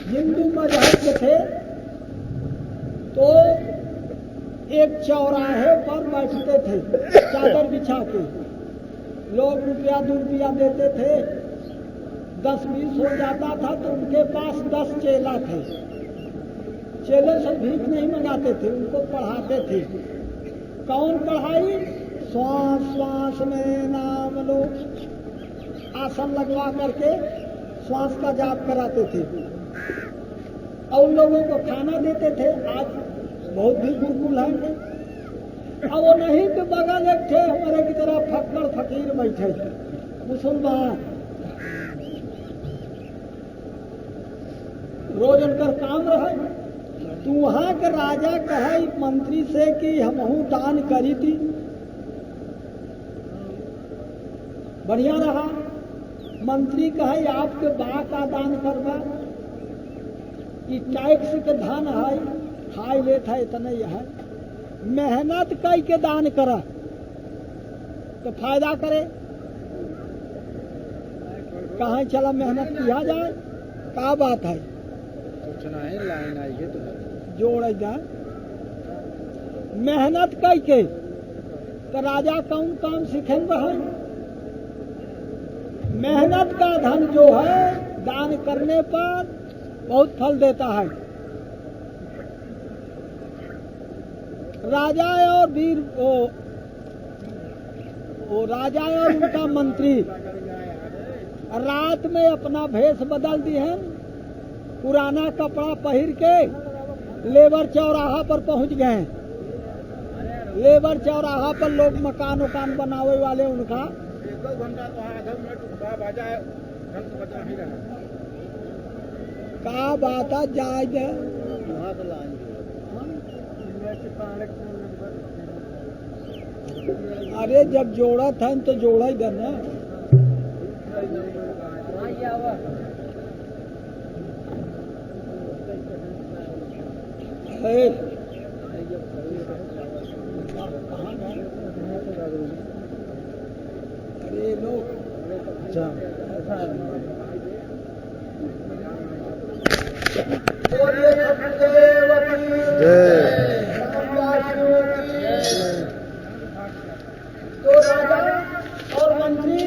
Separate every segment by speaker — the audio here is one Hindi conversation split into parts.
Speaker 1: हिंदू मजहब के थे तो एक चौराहे पर बैठते थे चादर बिछा के। लोग रुपया 2 रुपया देते थे, 10-20 हो जाता था तो उनके पास 10 चेला थे। चेले से भीख नहीं मंगाते थे, उनको पढ़ाते थे। कौन पढ़ाई? श्वास श्वास में नाम लो, आसन लगवा करके श्वास का जाप कराते थे और उन लोगों को खाना देते थे। आज बहुत भी गुरुकुल है। अब वो नहीं तो बगल एक थे हमारे की तरह फक्कड़ फकीर बैठे मुसलमान, रोज उनका काम रहे। तू वहां के राजा कहे मंत्री से कि हमहू दान करी थी, बढ़िया रहा। मंत्री कहे आपके बा का दान करवा, ये टैक्स के धन है, खाई लेता है इतना ही है। मेहनत कई के दान करा तो फायदा करे। कहाँ चला मेहनत किया जाए, क्या बात है?
Speaker 2: सोचना है लाइन आई है तो
Speaker 1: जोड़ जाए मेहनत कई के तो राजा कौन काम सीखेंगे है? मेहनत का धन जो है दान करने पर बहुत फल देता है। राजा और वीर वो राजा और उनका मंत्री रात में अपना भेष बदल दिए हैं, पुराना कपड़ा पहन के लेबर चौराहा पर पहुंच गए। लेबर चौराहा पर लोग मकान उकान बनावे वाले उनका
Speaker 2: 2 घंटा तो आधा मिनट बाजा बचा ही रहा।
Speaker 1: का बात है जायज है। अरे जब जोड़ा था तो जोड़ा ही देना। अरे लोग अच्छा तो राजा और मंत्री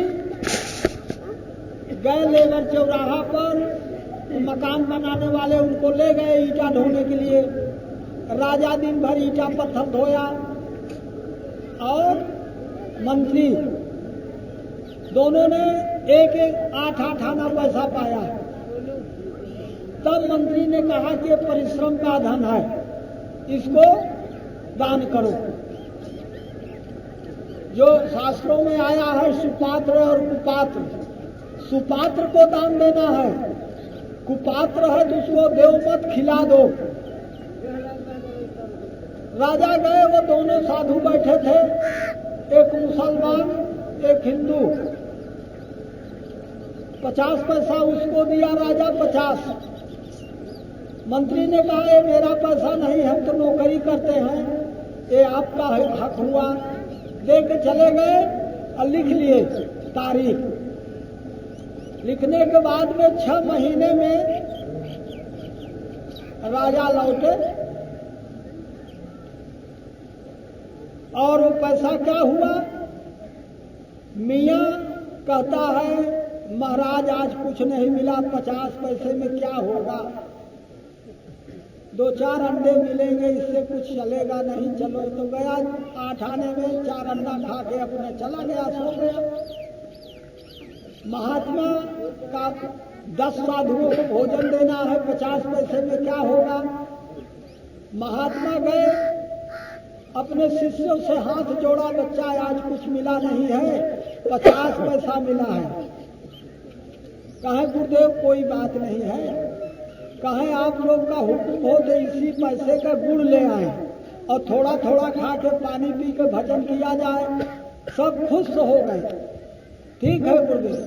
Speaker 1: गए लेबर चौराहा पर, मकान बनाने वाले उनको ले गए ईटा ढोने के लिए। राजा दिन भर ईटा पत्थर धोया और मंत्री दोनों ने एक 8-8 आना पैसा पाया। तब मंत्री ने कहा कि परिश्रम का धन है, इसको दान करो। जो शास्त्रों में आया है सुपात्र और कुपात्र, सुपात्र को दान देना है, कुपात्र है तो उसको देव मत खिला दो। राजा गए, वो दोनों साधु बैठे थे, एक मुसलमान एक हिंदू। 50 पैसा उसको दिया राजा, 50। मंत्री ने कहा ये मेरा पैसा नहीं, हम तो नौकरी करते हैं, ये आपका हक हुआ। दे के चले गए और लिख लिए तारीख। लिखने के बाद में 6 महीने में राजा लौटे और वो पैसा क्या हुआ? मियाँ कहता है महाराज आज कुछ नहीं मिला, 50 पैसे में क्या होगा, 2-4 अंडे मिलेंगे, इससे कुछ चलेगा नहीं। चलो तो गया 8 आने में 4 अंडा खा के अपने चला गया, सो गया। महात्मा का 10 साधुओं को भोजन देना है, 50 पैसे में क्या होगा। महात्मा गए, अपने शिष्यों से हाथ जोड़ा, बच्चा आज कुछ मिला नहीं है, 50 पैसा मिला है। कहे गुरुदेव कोई बात नहीं है, कहे आप लोग का हुक्म हो तो इसी पैसे का गुड़ ले आए और थोड़ा थोड़ा खा के पानी पी के भजन किया जाए। सब खुश हो गए। ठीक है गुरुदेव।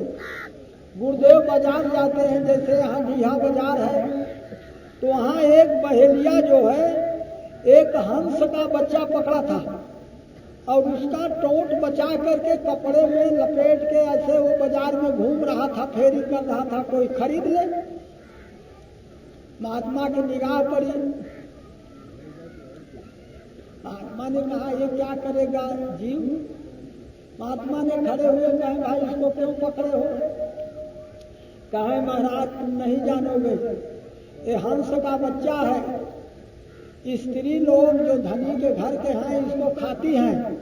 Speaker 1: गुरुदेव बाजार जाते हैं, जैसे यहाँ डीहा बाजार है, तो वहाँ एक बहेलिया जो है एक हंस का बच्चा पकड़ा था और उसका टोंट बचा करके कपड़े में लपेट के ऐसे वो बाजार में घूम रहा था, फेरी कर रहा था, कोई खरीद ले। महात्मा की निगाह पड़ी। महात्मा ने कहा ये क्या करेगा जीव? महात्मा ने खड़े हुए कहे भाई इसको क्यों पकड़े हो? कहे महाराज तुम नहीं जानोगे, ये हंस का बच्चा है। स्त्री लोग जो धनी के घर के हैं इसको खाती हैं,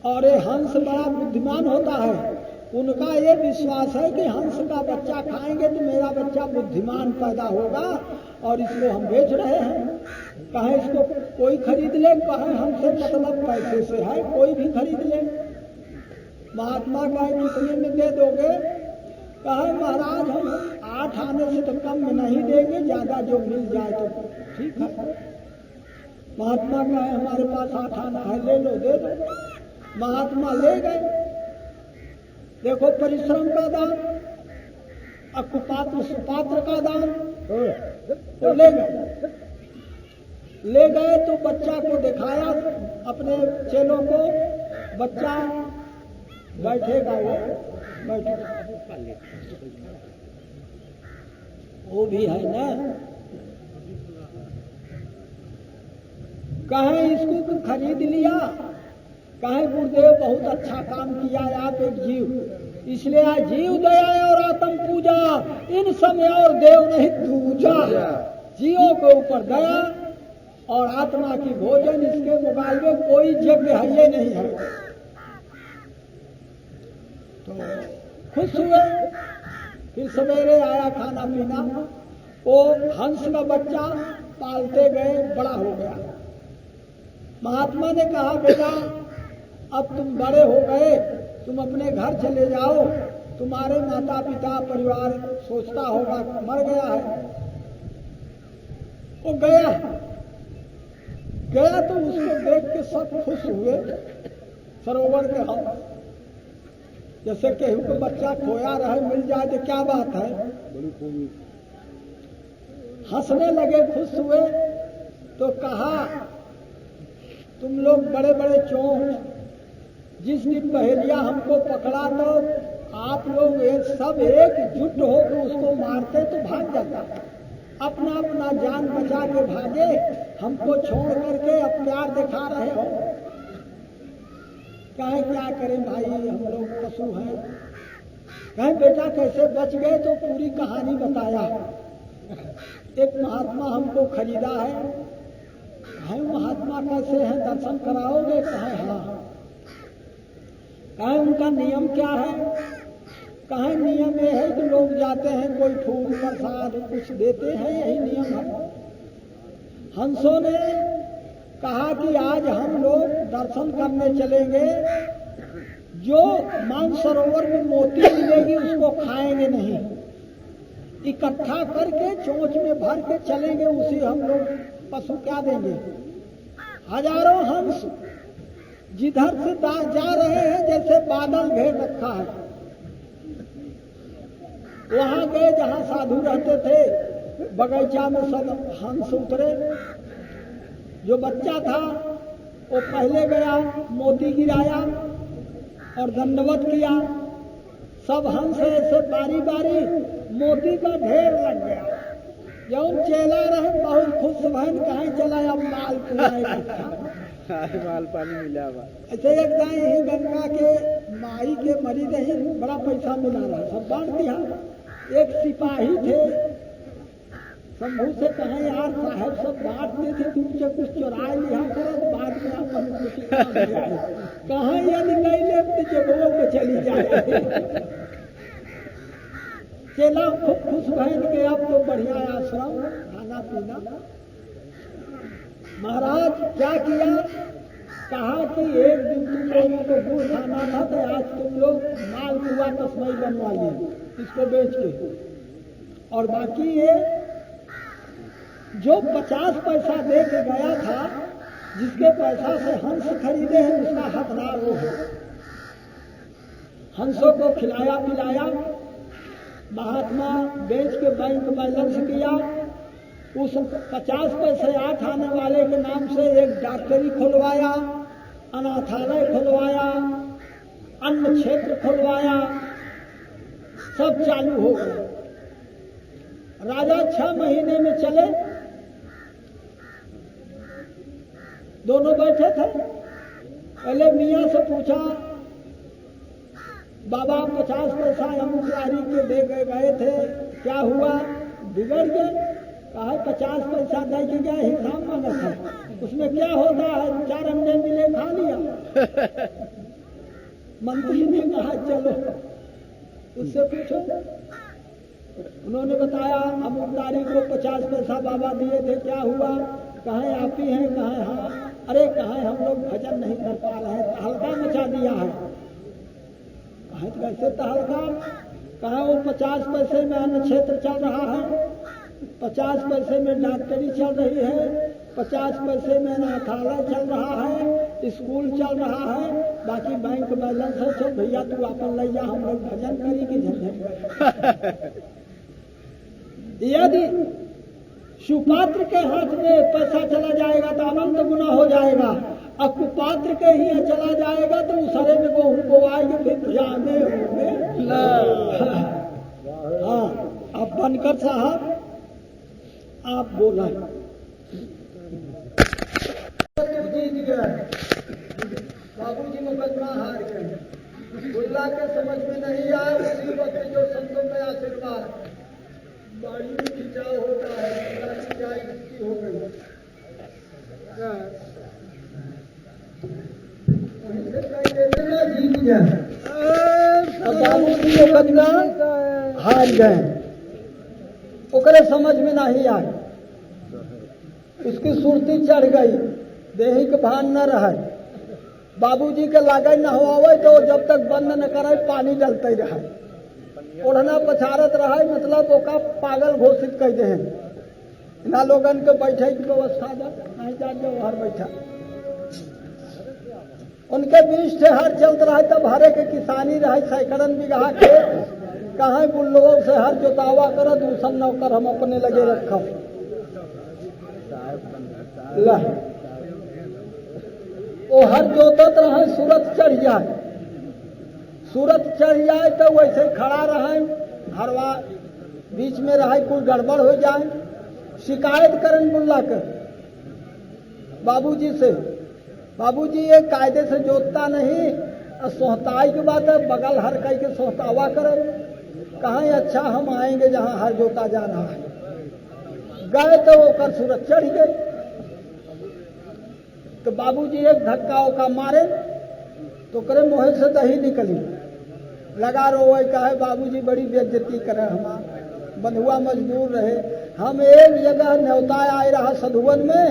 Speaker 1: और ये हंस बड़ा बुद्धिमान होता है। उनका ये विश्वास है कि हंस का बच्चा खाएंगे तो मेरा बच्चा बुद्धिमान पैदा होगा, और इसको हम बेच रहे हैं। कहे इसको कोई खरीद ले? कहे हमसे मतलब पैसे से है, कोई भी खरीद ले। महात्मा कहे कितने में दे दोगे? कहे महाराज हम 8 आने से तो कम में नहीं देंगे, ज्यादा जो मिल जाए तो ठीक है। महात्मा कहे हमारे पास 8 आना है, ले लो दे दो। महात्मा ले गए। देखो परिश्रम का दान, अकुपात्र सुपात्र का दान, तो ले गए। ले गए तो बच्चा को दिखाया अपने चेलों को, बच्चा बैठेगा, वो बैठेगा, वो भी है ना। कहे इसको खरीद लिया। कहे गुरुदेव बहुत अच्छा काम किया आप एक जीव, इसलिए आज जीव दया और आत्म पूजा इन समय और देव नहीं पूजा। जीवों के ऊपर दया और आत्मा की भोजन, इसके मुकाबले कोई यज्ञ है ये नहीं है। तो खुश हुए। फिर सवेरे आया खाना पीना। वो हंस का बच्चा पालते गए, बड़ा हो गया। महात्मा ने कहा बेटा अब तुम बड़े हो गए, तुम अपने घर चले जाओ, तुम्हारे माता पिता परिवार सोचता होगा मर गया है। वो गया तो उसको देख के सब खुश हुए। सरोवर के हम जैसे केहू को बच्चा खोया रहे मिल जाए तो क्या बात है, हंसने लगे, खुश हुए। तो कहा तुम लोग बड़े बड़े चोर, जिस दिन पहेलिया हमको पकड़ा तो आप लोग ये सब एकजुट होकर उसको मारते तो भाग जाता, अपना अपना जान बचा के भागे, हमको छोड़ करके अब प्यार दिखा रहे हो। कहे क्या करें भाई, हम लोग पशु हैं। कहे बेटा कैसे बच गए? तो पूरी कहानी बताया। एक महात्मा हमको खरीदा है। महात्मा कैसे हैं, दर्शन कराओगे? कहे हाँ। कहे उनका नियम क्या है? कहे नियम ये है कि लोग जाते हैं, कोई फूल प्रसाद कुछ देते हैं, यही नियम है। हंसों ने कहा कि आज हम लोग दर्शन करने चलेंगे, जो मानसरोवर में मोती मिलेगी उसको खाएंगे नहीं, इकट्ठा करके चोंच में भर के चलेंगे, उसी हम लोग पशु क्या देंगे। हजारों हंस जिधर से जा रहे हैं जैसे बादल घेर रखा है। वहां गए जहां साधु रहते थे, बगीचा में सब हंस उतरे। जो बच्चा था वो पहले गया, मोती गिराया और दंडवत किया। सब हंस ऐसे बारी बारी मोती का ढेर लग गया। जब चेला रहे बहुत खुश बहन, कहीं चला अब माल
Speaker 2: माल पानी मिला।
Speaker 1: ऐसे एक दाई यही गंगा के माई के मरी रही, बड़ा पैसा मिला रहा, सब बांट दिया। एक सिपाही थे, शंभू से कहे यार साहब सब बांटते थे, तुमसे कुछ चुरा लिया करो, बाद में अपन कहाँ या निकल ले जगहों पे चली जाए। चेला खूब खुश बहन के अब तो बढ़िया आश्रम, खाना पीना। महाराज क्या किया? कहा कि एक दिन तुम लोगों को गुड़ खाना था तो आज तुम लोग माल पुआ तस्मई बनवा लिए इसको बेच के, और बाकी ये जो 50 पैसा दे के गया था, जिसके पैसा से हंस खरीदे हैं, उसका हकदार वो है। हंसों को खिलाया पिलाया। महात्मा बेच के बैंक बैलेंस किया। उस 50 पैसे 8 आने वाले के नाम से एक डॉक्टरी खुलवाया, अनाथालय खुलवाया, अन्न क्षेत्र खुलवाया, सब चालू हो गया। राजा 6 महीने में चले। दोनों बैठे थे। पहले मियाँ से पूछा, बाबा 50 पैसा अमुकदारी के दे गए थे, क्या हुआ? बिगड़ गए। कहा 50 पैसा दे के गया, हिसाब मांगा था, उसमें क्या होता है? 4 अंडे मिले, खा लिया। मंत्री ने कहा चलो उससे पूछो। उन्होंने बताया अमुकदारी को 50 पैसा बाबा दिए थे, क्या हुआ? कहे आप ही हैं? कहे हाँ। अरे कहे हम लोग भजन नहीं कर पा रहे हैं, तहलका मचा दिया है। कहे कैसे तहलका? कहे वो 50 पैसे में अन्न क्षेत्र चल रहा है, 50 पैसे में डॉक्टरी चल रही है, 50 पैसे में अनाथालय चल रहा है, स्कूल चल रहा है, बाकी बैंक बैलेंस है। चल भैया तू अपन ले जा, हम लोग भजन करी की झंझट। यदि सुपात्र के हाथ में पैसा चला जाएगा तो अनंत गुना हो जाएगा, और कुपात्र के ही चला जाएगा तो उसरे में गेहूं बोआएंगे, फिर जाने होंगे। हाँ, अब बनकर साहब आप बोला। जीत गए, बाबूजी मुकदमा हार गए। बुल्ला के समझ में नहीं आया, उसी वक्त जो संतों में आशीर्वाद बाड़ी में खिंचाव होता है, खिंचाई इसकी हो गई। जीत गया। अब बाबूजी मुकदमा हार गए, ओकरे समझ में नहीं आए, उसकी सुरती चढ़ गई, देही के भान न रहे। बाबूजी के लागे न हुआवे तो जब तक बंद न करे पानी डलते रहे, ओढ़ना पछारत रहे, मतलब ओका पागल घोषित कर दे। ना लोगन के बैठे की व्यवस्था नहीं जान जो हर बैठा, उनके बीच से हर चलत रहे। तब हरे के किसानी रहे, सैकड़न बिगहा के कहा बुल्लों से हर जोतावा कर, दूसर नौकर हम अपने लगे रखा। वो हर जोतत रहे, सूरत चढ़ जाए, सूरत चढ़ जाए तो वैसे खड़ा रहे, हरवा बीच में रहे, कोई गड़बड़ हो जाए, शिकायत करें बुल्ला कर बाबूजी से। बाबूजी ये कायदे से जोतता नहीं, सोहताई की बात है, बगल हर कई के सोहतावा करे। कहा अच्छा हम आएंगे जहां हर जोता जा रहा है। गए तो वो कर सूरत चढ़ गए। तो बाबूजी एक धक्का ओका मारे तो करे मुँह से दही निकली, लगा रोवे। कहे बाबूजी बड़ी बेइज्जती करे, हमार बंधुआ मजदूर रहे, हम एक जगह न्योता आए रहा सधुवन में,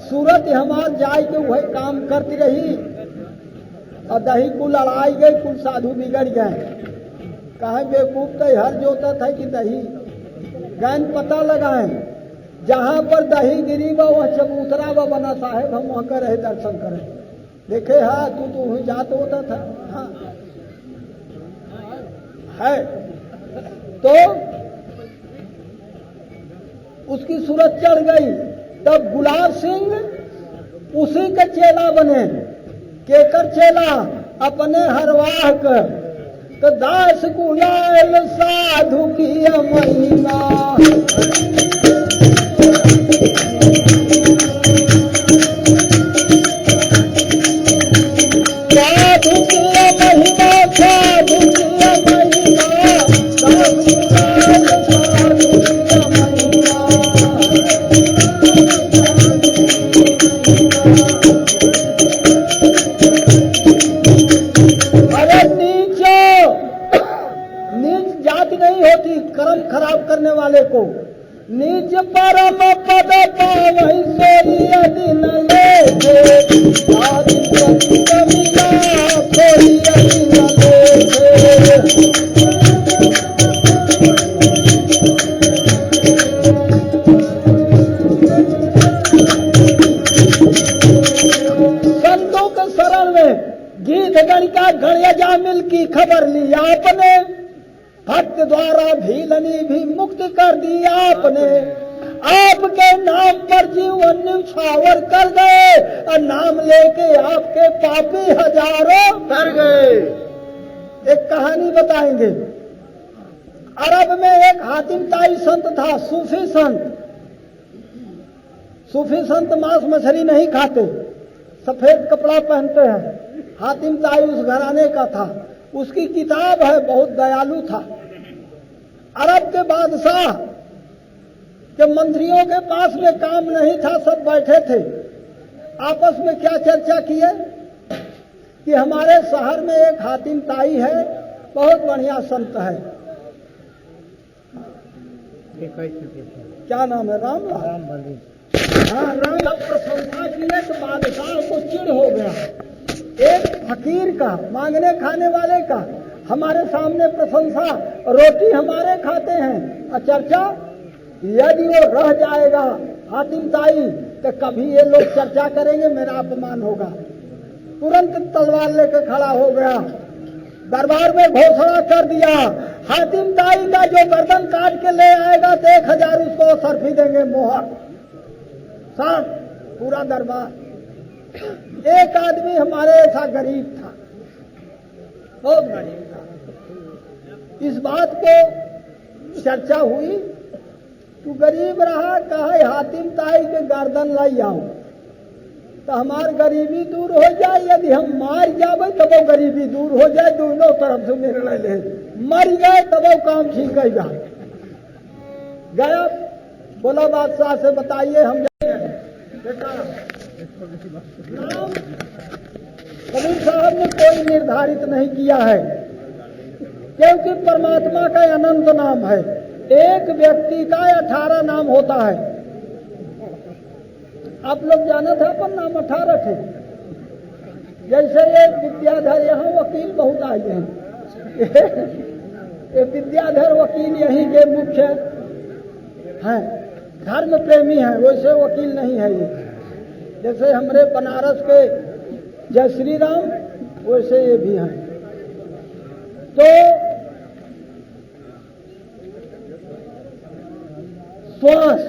Speaker 1: सूरत हमार जाए के वही काम करती रही, और दही को लड़ाई गई, कुल साधु बिगड़ गए। कहे बेवकूफ तो हर जोता था कि दही गैन पता लगाए, जहां पर दही गिरी वह चबूतरा व बना साहेब, हम वहां कर रहे दर्शन करें। देखे हाँ तू वही जात होता था। हाँ है तो उसकी सूरत चढ़ गई। तब गुलाब सिंह उसी का चेला बने, केकर चेला? अपने हरवाह का। तो दास गुलाल साधु की महिमा, साधु की महिमा, साधु की महिमा, साधु गुलाल साधु की महिमा। अरे नीच जाति नहीं होती कर्म खराब करने वाले को। नीच परम पद पावहि सोई यदि न लेखे, आदि सत्य मिला सोई यदि न लेखे। संतों के शरण में गीत गणिका गणयजा मिल की खबर ली आपने, भक्त द्वारा भीलनी भी मुक्त कर दी आपने। आपके नाम पर जीवन न्यौछावर कर गए, और नाम लेके आपके पापी हजारों कर गए। एक कहानी बताएंगे। अरब में एक हातिम ताई संत था, सूफी संत। सूफी संत मांस मछली नहीं खाते, सफेद कपड़ा पहनते हैं। हातिम ताई उस घराने का था। उसकी किताब है, बहुत दयालु था। अरब के बादशाह के मंत्रियों के पास में काम नहीं था, सब बैठे थे। आपस में क्या चर्चा किए कि हमारे शहर में एक हातिम ताई है, बहुत बढ़िया संत है। क्या नाम है? राम बली। हाँ, राम प्रशंसा किए तो बादशाह को चिढ़ हो गया। एक फकीर का, मांगने खाने वाले का हमारे सामने प्रशंसा, रोटी हमारे खाते हैं और चर्चा, यदि वो रह जाएगा हातिम ताई तो कभी ये लोग चर्चा करेंगे, मेरा अपमान होगा। तुरंत तलवार लेकर खड़ा हो गया, दरबार में घोषणा कर दिया, हातिम ताई का जो गर्दन काट के ले आएगा तो 1000 उसको सर्फी देंगे, मोहर। सब पूरा दरबार। एक आदमी हमारे ऐसा गरीब था, बहुत गरीब था। इस बात को चर्चा हुई, तू गरीब रहा, कहा हातिम ताई के गर्दन लाई आओ तो हमार गरीबी दूर हो जाए, यदि हम मार जावे तो वो गरीबी दूर हो जाए। दोनों तरफ से निर्णय ले, मर गए तो वो काम ठीक गया। गया, बोला बादशाह से बताइए हम नाम कबीर साहब ने कोई निर्धारित नहीं किया है, क्योंकि परमात्मा का अनंत नाम है। एक व्यक्ति का 18 नाम होता है। आप लोग जाना था, पर नाम 18 थे। जैसे ये विद्याधर, यहाँ वकील बहुत आए हैं। ये विद्याधर वकील यहीं के मुख्य हैं, धर्म प्रेमी हैं, वैसे वकील नहीं है ये। जैसे हमारे बनारस के जय श्री राम, वैसे ये भी हैं। तो श्वास,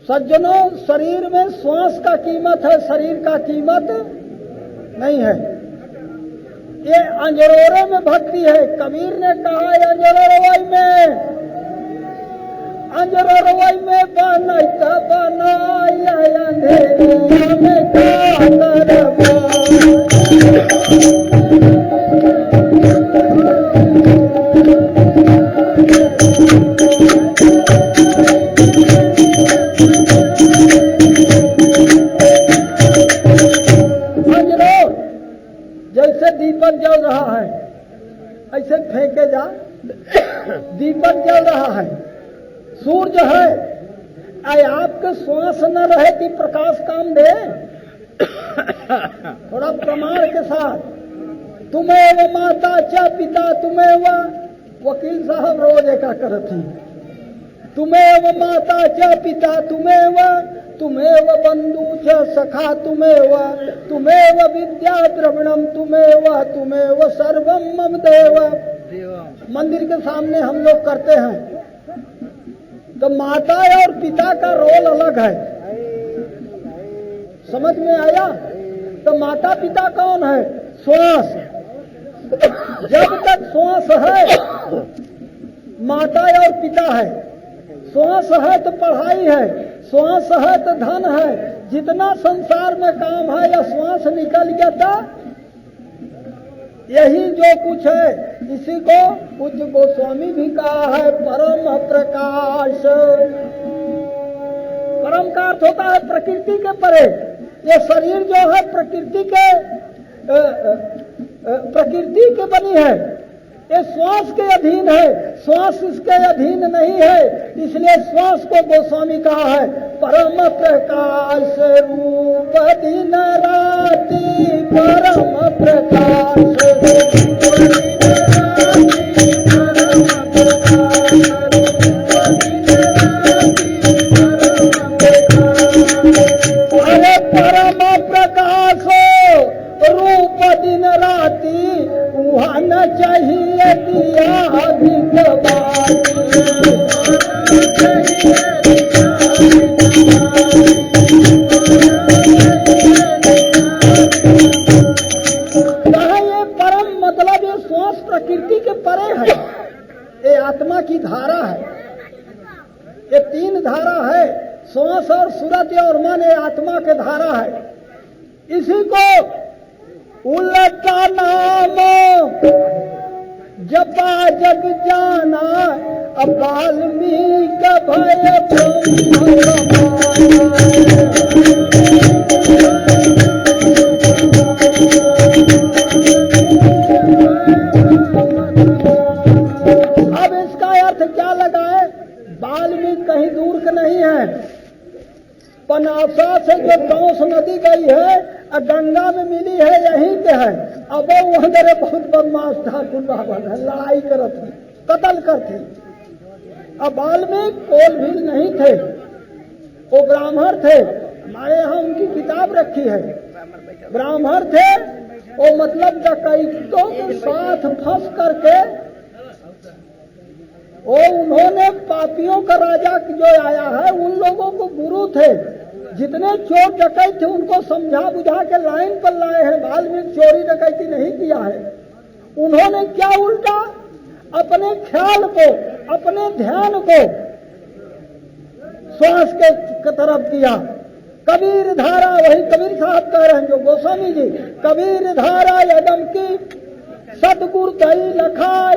Speaker 1: सज्जनों, शरीर में श्वास का कीमत है, शरीर का कीमत नहीं है। ये अंजरोरे में भक्ति है। कबीर ने कहा है अंजरोरवई में, अंजरोरवई में बनैता बनाया अंधेरा में का करबा। जैसे दीपक जल रहा है, ऐसे फेंके जा, दीपक जल रहा है। सूर्य है, आए आपके श्वास न रहे कि प्रकाश काम दे। थोड़ा प्रमाण के साथ, तुम्हें वो माता चा पिता, तुम्हें वह वकील साहब रोज एका करत ही, तुम्हें वो माता चा पिता, तुम्हें वह बंधु च सखा, तुम्हें वह विद्या द्रविणम, तुम्हें वह सर्वम मम देव। मंदिर के सामने हम लोग करते हैं तो माता और पिता का रोल अलग है, समझ में आया? तो माता पिता कौन है? श्वास। जब तक श्वास है माता और पिता है, श्वास है तो पढ़ाई है, श्वास है तो धन है। जितना संसार में काम है, या श्वास निकल गया था, यही जो कुछ है, इसी को पूज्य गोस्वामी भी कहा है परम प्रकाश। परम का अर्थ होता है प्रकृति के परे। ये शरीर जो है प्रकृति के बनी है, ये श्वास के अधीन है, श्वास इसके अधीन नहीं है। इसलिए श्वास को गोस्वामी कहा है परम प्रकाश रूप दिन राति, परम प्रकाश अरे परम प्रकाश रूप दिन राति, वहाँ न चाहिए दिया अधिक ये है। ये तीन धारा है, श्वास और सूरत और मन, ये आत्मा के धारा है। इसी को उलटा नाम जपा जग जाना, अब वाल्मीकि भय अब इसका अर्थ क्या लगाए? वाल्मीकि कहीं दूर के नहीं है। पनासा से जो टोंस नदी गई है और गंगा में मिली है, यहीं के है। अब वो अंदर बहुत बदमाश ठाकुर बाबा है, लड़ाई करत थी, कत्ल करती। अब वाल्मीकि कोलभील नहीं थे, वो ब्राह्मण थे। हमारे यहाँ उनकी किताब रखी है। ब्राह्मण थे, वो मतलब डकैतों के साथ फंस करके वो उन्होंने पापियों का राजा जो आया है उन लोगों को गुरु थे। जितने चोर डकैत थे उनको समझा बुझा के लाइन पर लाए हैं। वाल्मीकि चोरी डकैती नहीं किया है। उन्होंने क्या उल्टा अपने ख्याल को, अपने ध्यान को श्वास के तरफ किया। कबीर धारा, वही कबीर साहब कह रहे हैं जो गोस्वामी जी, कबीर धारा यदम की सतगुरु दई लखाय,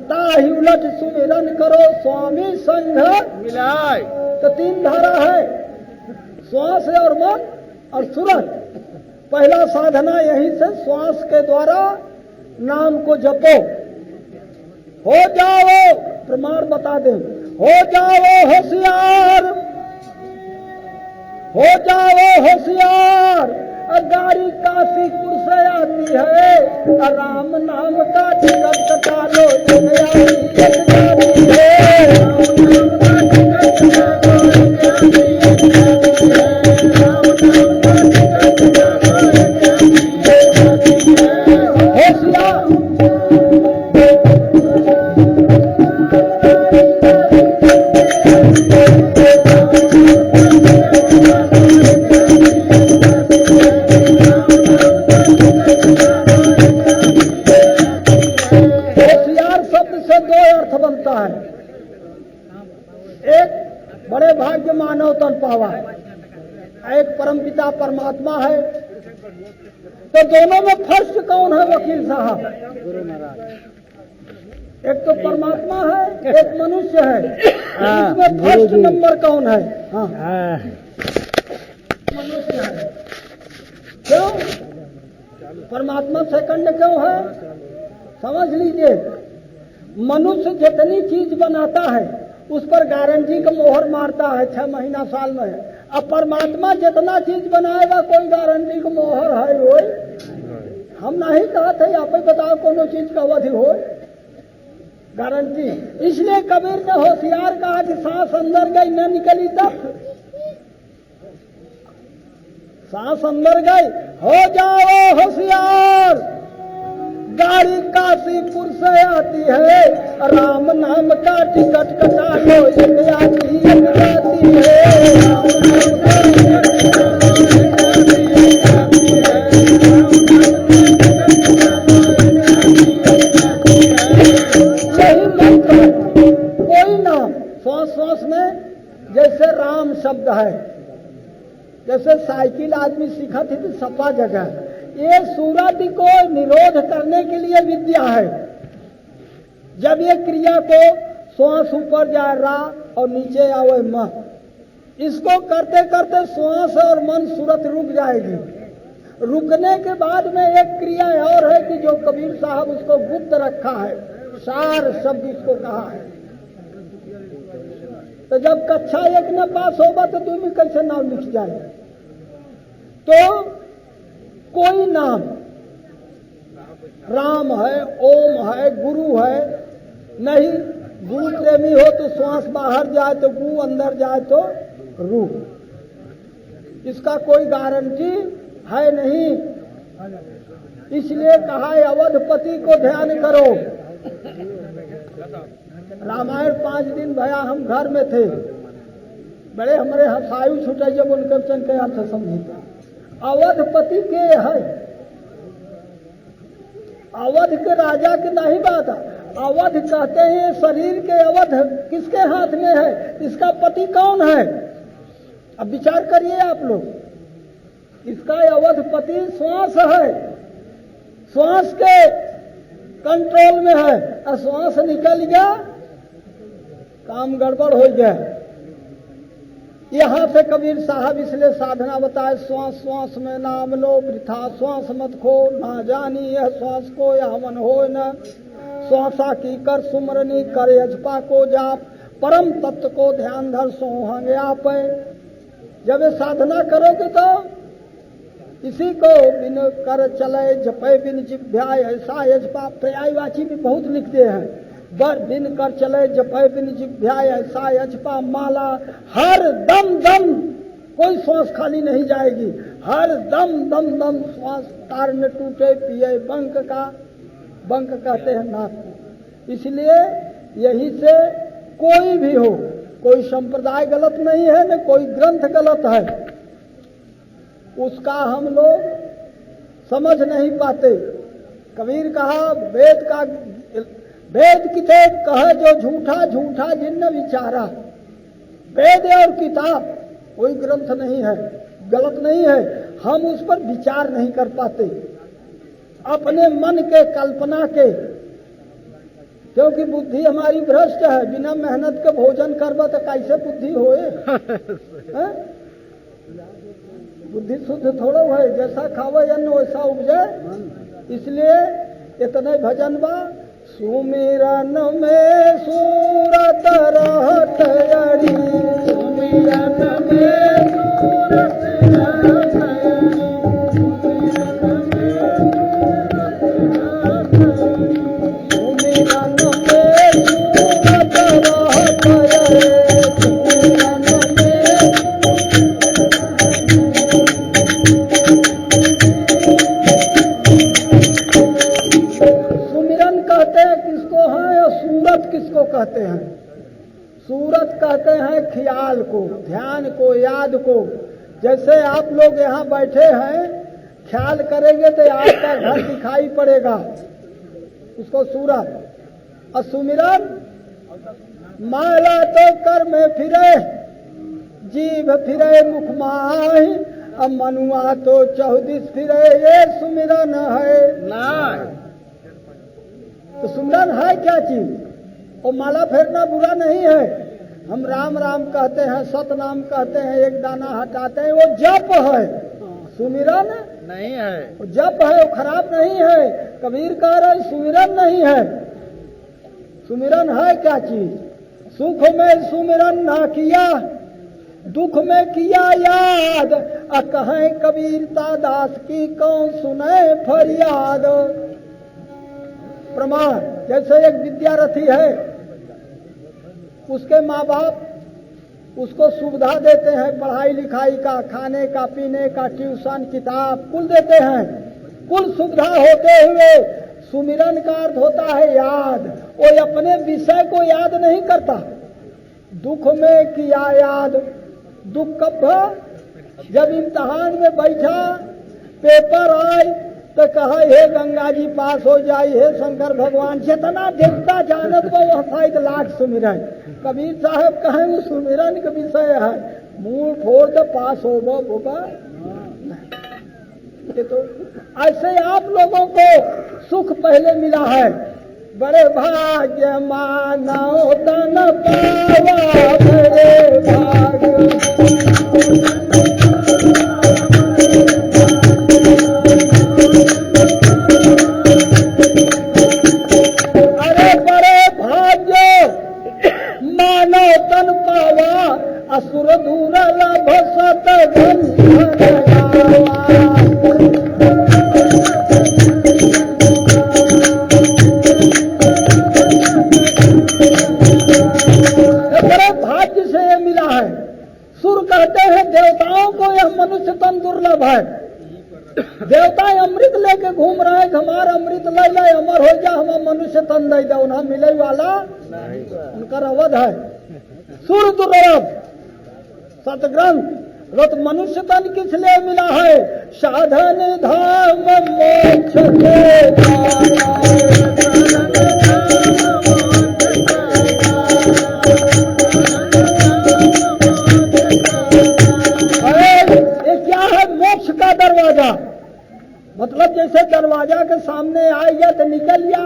Speaker 1: ताही उलट सुमिरन करो स्वामी संघ मिलाय। तो तीन धारा है, श्वास और मन और सूरत। पहला साधना यहीं से श्वास के द्वारा नाम को जपो। हो जाओ, प्रमाण बता दे, हो जाओ होशियार, हो जाओ होशियार। गाड़ी काशीपुर से आती है, राम नाम का टिकट कटा लो, एक गाड़ी है। परमपिता परमात्मा है। तो दोनों में फर्स्ट कौन है वकील साहब? गुरु महाराज। एक तो परमात्मा है, एक मनुष्य है। इसमें फर्स्ट नंबर कौन है? हाँ, मनुष्य है। क्यों परमात्मा सेकंड क्यों है? समझ लीजिए, मनुष्य जितनी चीज बनाता है उस पर गारंटी का मोहर मारता है 6 महीना साल में। अब परमात्मा जितना चीज बनाएगा कोई गारंटी का मोहर है? होय हम नहीं कहते, आप ही बताओ कोनो चीज का अवधि हो गारंटी। इसलिए कबीर ने होशियार कहा कि सांस अंदर गई न निकली तब। सांस अंदर गई, हो जाओ होशियार। गाड़ी काशीपुर से आती है, राम नाम का टिकट कटा लो, एक आती एक जाती है। कोई नाम श्वास श्वास में, जैसे राम शब्द है, जैसे साइकिल आदमी सीखा थी तो सपा जगह, ये सूरत को निरोध करने के लिए विद्या है। जब ये क्रिया को श्वास ऊपर जाए रा और नीचे आवे म, इसको करते करते श्वास और मन सूरत रुक जाएगी। रुकने के बाद में एक क्रिया और है कि जो कबीर साहब उसको गुप्त रखा है, सार शब्द इसको कहा है। तो जब कक्षा 1 में पास होगा तो तुम कैसे नाम लिख जाए? तो कोई नाम राम है, ओम है, गुरु है नहीं। गुरु प्रेमी हो तो श्वास बाहर जाए तो गु, अंदर जाए तो रू। इसका कोई गारंटी है नहीं। इसलिए कहा है अवधपति को ध्यान करो। रामायण 5 दिन भया हम घर में थे, बड़े हमारे हसायु छुटे जब उनके वचन के अर्थ समझे। अवधपति के है, अवध के राजा के नहीं बात है। अवध कहते हैं, शरीर के अवध किसके हाथ में है? इसका पति कौन है? अब विचार करिए आप लोग, इसका अवधपति श्वास है, श्वास के कंट्रोल में है, और श्वास निकल गया, काम गड़बड़ हो गया। यहां से कबीर साहब इसलिए साधना बताए, श्वास श्वास में नाम लो, वृथा श्वास मत खो, ना जानी यह श्वास को यह मन हो न, श्वासा की कर सुमरनी करे अजपा को जाप, परम तत्व को ध्यान धर सोहंग आप। जब ये साधना करोगे तो इसी को बिन कर चले जपे बिन जिभ्याय ऐसा यजपा, पर्यायवाची भी बहुत लिखते हैं, बर बिन कर चले जपे बिन जिभ्याय ऐसा यजपा माला, हर दम दम कोई श्वास खाली नहीं जाएगी, हर दम दम दम श्वास तार न टूटे पिए बंक का, बंक कहते हैं नाक को। इसलिए यही से कोई भी हो, कोई संप्रदाय गलत नहीं है न कोई ग्रंथ गलत है, उसका हम लोग समझ नहीं पाते। कबीर कहा वेद का, वेद किताब कहे जो झूठा झूठा जिन्न विचारा, वेद और किताब कोई ग्रंथ नहीं है, गलत नहीं है, हम उस पर विचार नहीं कर पाते अपने मन के कल्पना के, क्योंकि बुद्धि हमारी भ्रष्ट है। बिना मेहनत के भोजन करबा तो कैसे बुद्धि होए? बुद्धि शुद्ध थोड़ो है, जैसा खावे अन्न वैसा उपजे। इसलिए इतने भजन बा, सुमिरन में सूरत रहत अड़ी, सुमिरन में सूरत रहत अड़ी, सुमिरन में सूरत रहत अड़ी, किसको कहते हैं? सूरत कहते हैं ख्याल को, ध्यान को, याद को। जैसे आप लोग यहाँ बैठे हैं, ख्याल करेंगे तो आपका घर दिखाई पड़ेगा, उसको सूरत। और सुमिरन माला तो कर में फिरे, जीभ फिरे मुख माही, अब मनुआ तो चौदिस फिरे, ये सुमिरन है ना। तो सुमिरन है क्या चीज? और माला फेरना बुरा नहीं है, हम राम राम कहते हैं, सतनाम कहते हैं, एक दाना हटाते हैं, वो जप है, सुमिरन नहीं है। वो जप है, वो खराब नहीं है। कबीर कह रहे सुमिरन नहीं है। सुमिरन है क्या चीज? सुख में सुमिरन ना किया, दुख में किया याद, कहें कबीरता दास की कौन सुने फरियाद। प्रमाण, जैसे एक विद्यार्थी है, उसके माँ बाप उसको सुविधा देते हैं, पढ़ाई लिखाई का, खाने का, पीने का, ट्यूशन, किताब कुल देते हैं। कुल सुविधा होते हुए सुमिरन का अर्थ होता है याद। वो अपने विषय को याद नहीं करता। दुख में किया याद, दुख कब? जब इम्तिहान में बैठा, पेपर आए तो कहा हे गंगा जी पास हो जाए, हे शंकर भगवान, जितना देवता जानत वो शायद लाख सुमिरन। कबीर साहब कहें वो सुमिरन का विषय है, मूल फोड़ तो पास होगा होगा। तो ऐसे आप लोगों को सुख पहले मिला है, बड़े भाग्य मानो तन पावा, बड़े भाग्य तन पावा, असुर दूर लभ सत बड़े भाग्य से ये मिला है। सुर कहते हैं देवताओं को यह मनुष्य तन दुर्लभ है। देवता अमृत लेके घूम रहे हैं, हमारा अमृत ले ले, अमर हो जा, हम मनुष्य तन दे दे, उन्हें मिले वाला उनका अवध है। सुर दुर्लभ सतग्रंथ रत मनुष्य तन किस लिए मिला है? साधन धाम मोक्ष के दरवाजा के सामने आ गया तो निकल गया,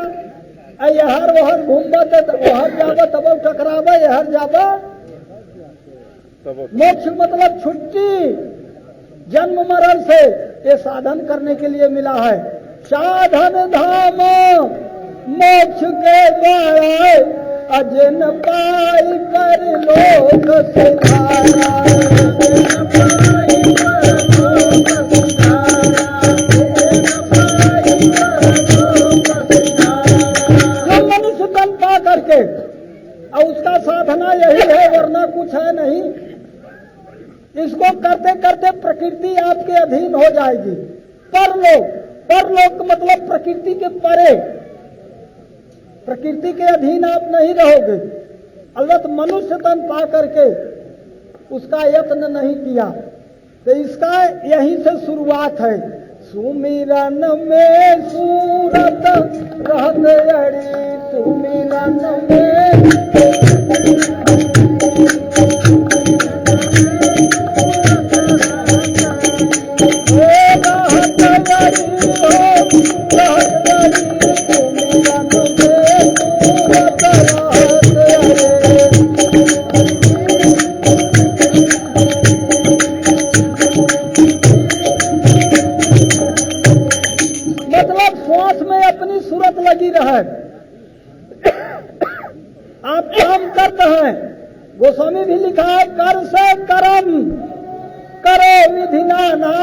Speaker 1: यहर वहर घूमबत वहर जाब तब टकराब, यहर जाब मोक्ष मतलब छुट्टी जन्म मरण से, ये साधन करने के लिए मिला है। साधन धाम मोक्ष के द्वारा, अजन पाई पर लोक सिधारा। जो मनुष्य तन पा करके, और उसका साधना यही है, वरना कुछ है नहीं। इसको करते करते प्रकृति आपके अधीन हो जाएगी। परलोक मतलब प्रकृति के परे, प्रकृति के अधीन आप नहीं रहोगे। अलबत्त मनुष्य तन पा करके उसका यत्न नहीं किया, तो इसका यहीं से शुरुआत है। सुमिरन में सूरत रहते अड़ी, सुमिरन में मतलब श्वास में अपनी सूरत लगी रहे। आप काम करते हैं, गोस्वामी भी लिखा है, कर से कर्म करो विधि नाना,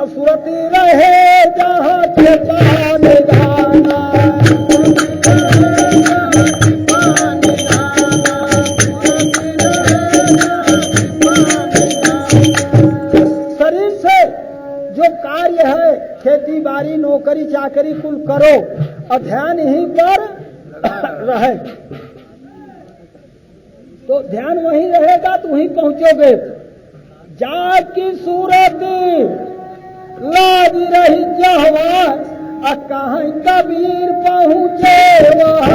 Speaker 1: असुरति रहे जहाँ चेता निधाना। शरीर से जो कार्य है, खेती बाड़ी नौकरी चाकरी कुल करो, और ध्यान यहीं पर रहे, तो ध्यान वहीं रहेगा तो वहीं पहुंचोगे। जाकी सूरत लाज रही जहवा, कहाँ कबीर पहुँचे वह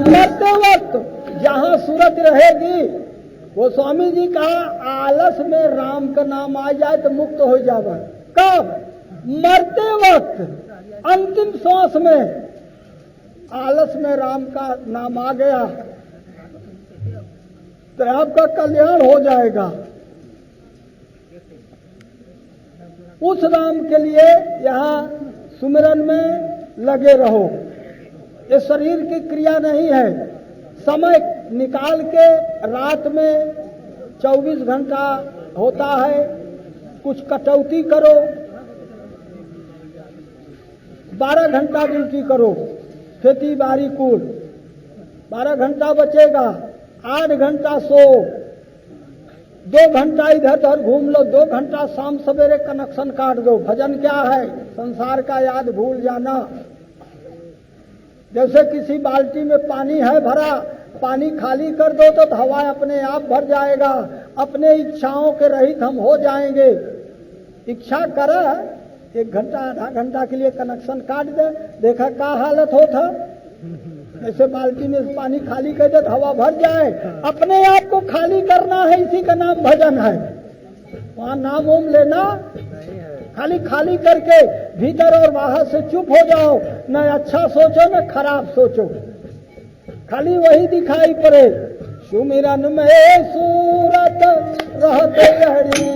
Speaker 1: मरते वक्त जहाँ सूरत रहेगी, वो स्वामी जी कहा आलस में राम का नाम आ जाए तो मुक्त हो जाएगा। कब? मरते वक्त, अंतिम श्वास में आलस में राम का नाम आ गया तो आपका कल्याण हो जाएगा। उस राम के लिए यहाँ सुमिरन में लगे रहो। ये शरीर की क्रिया नहीं है, समय निकाल के रात में 24 घंटा होता है, कुछ कटौती करो, 12 घंटा ड्यूटी करो, खेती बाड़ी कुल 12 घंटा बचेगा, 8 घंटा सो, 2 घंटा इधर उधर घूम लो, 2 घंटा शाम सवेरे कनेक्शन काट दो। भजन क्या है? संसार का याद भूल जाना। जैसे किसी बाल्टी में पानी है भरा, पानी खाली कर दो तो हवा अपने आप भर जाएगा, अपने इच्छाओं के रहित हम हो जाएंगे। इच्छा करा 1 घंटा आधा घंटा के लिए कनेक्शन काट दे, देखा क्या हालत होता। ऐसे बाल्टी में पानी खाली कर दे तो हवा भर जाए। अपने आप को खाली करना है, इसी का नाम भजन है। वहाँ नाम ओम लेना खाली खाली करके भीतर और बाहर से चुप हो जाओ, न अच्छा सोचो न खराब सोचो, खाली वही दिखाई पड़े। सुमिरन में सूरत रहते हरि,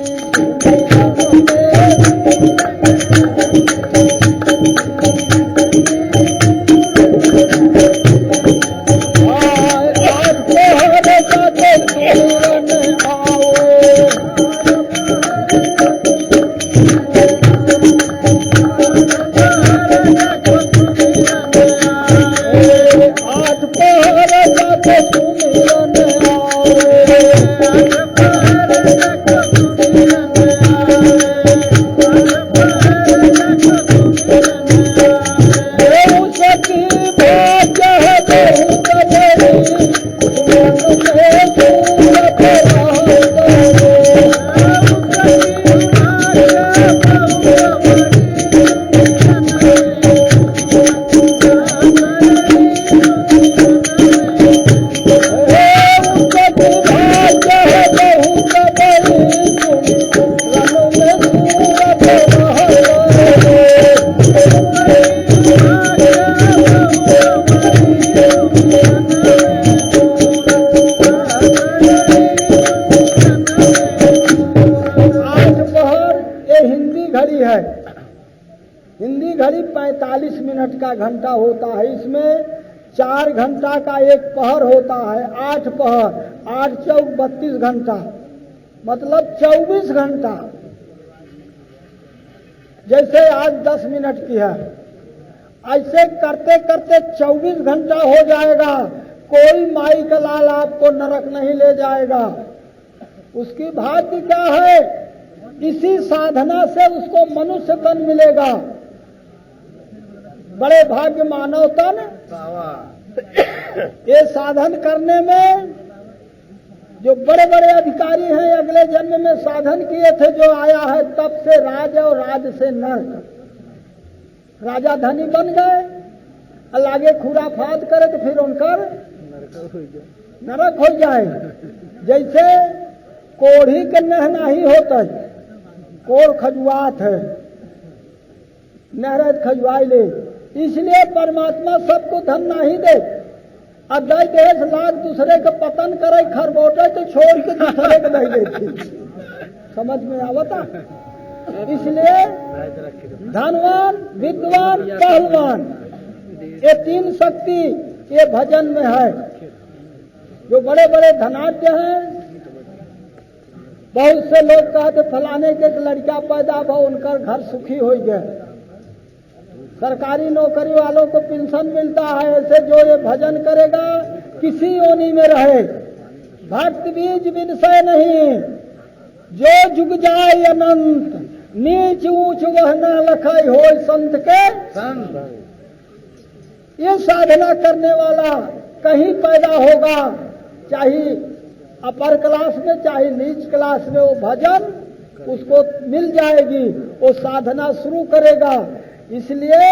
Speaker 1: है। हिंदी घड़ी 45 मिनट का घंटा होता है, इसमें 4 घंटा का एक पहर होता है, 8 पहर, 8 चौक 32 घंटा, मतलब 24 घंटा। जैसे आज 10 मिनट की है, ऐसे करते करते 24 घंटा हो जाएगा। कोई माई का लाल आपको नरक नहीं ले जाएगा। उसकी भाग्य क्या है? इसी साधना से उसको मनुष्य तन मिलेगा। बड़े भाग्य मानव तन। ये साधन करने में जो बड़े बड़े अधिकारी हैं, अगले जन्म में साधन किए थे, जो आया है तब से राज और राज से नरक। राजा धनी बन गए, आगे खुराफात करे तो फिर उनका नरक हो जाए। जैसे कोढ़ी के नहनाही होता है, कोढ़ खजुआत है, नहरत खजुआई ले। इसलिए परमात्मा सबको धन नहीं दे। अदय देश लाख दूसरे के पतन करे, खरबोटे तो छोड़ के दूसरे के नहीं देती। समझ में आवता? इसलिए धनवान, विद्वान, पहलवान, ये 3 शक्ति ये भजन में है। जो बड़े बड़े धनाढ्य हैं, बहुत से लोग कहते फलाने के लड़का पैदा हो, उनका घर सुखी हो गया। सरकारी नौकरी वालों को पेंशन मिलता है। ऐसे जो ये भजन करेगा किसी योनि में रहे, भक्त बीज विषय नहीं, जो जुग जाए अनंत, नीच ऊंच वह न लखाई हो संत के संत। ये साधना करने वाला कहीं पैदा होगा, चाहे अपर क्लास में चाहे नीच क्लास में, वो भजन उसको मिल जाएगी। वो साधना शुरू करेगा। इसलिए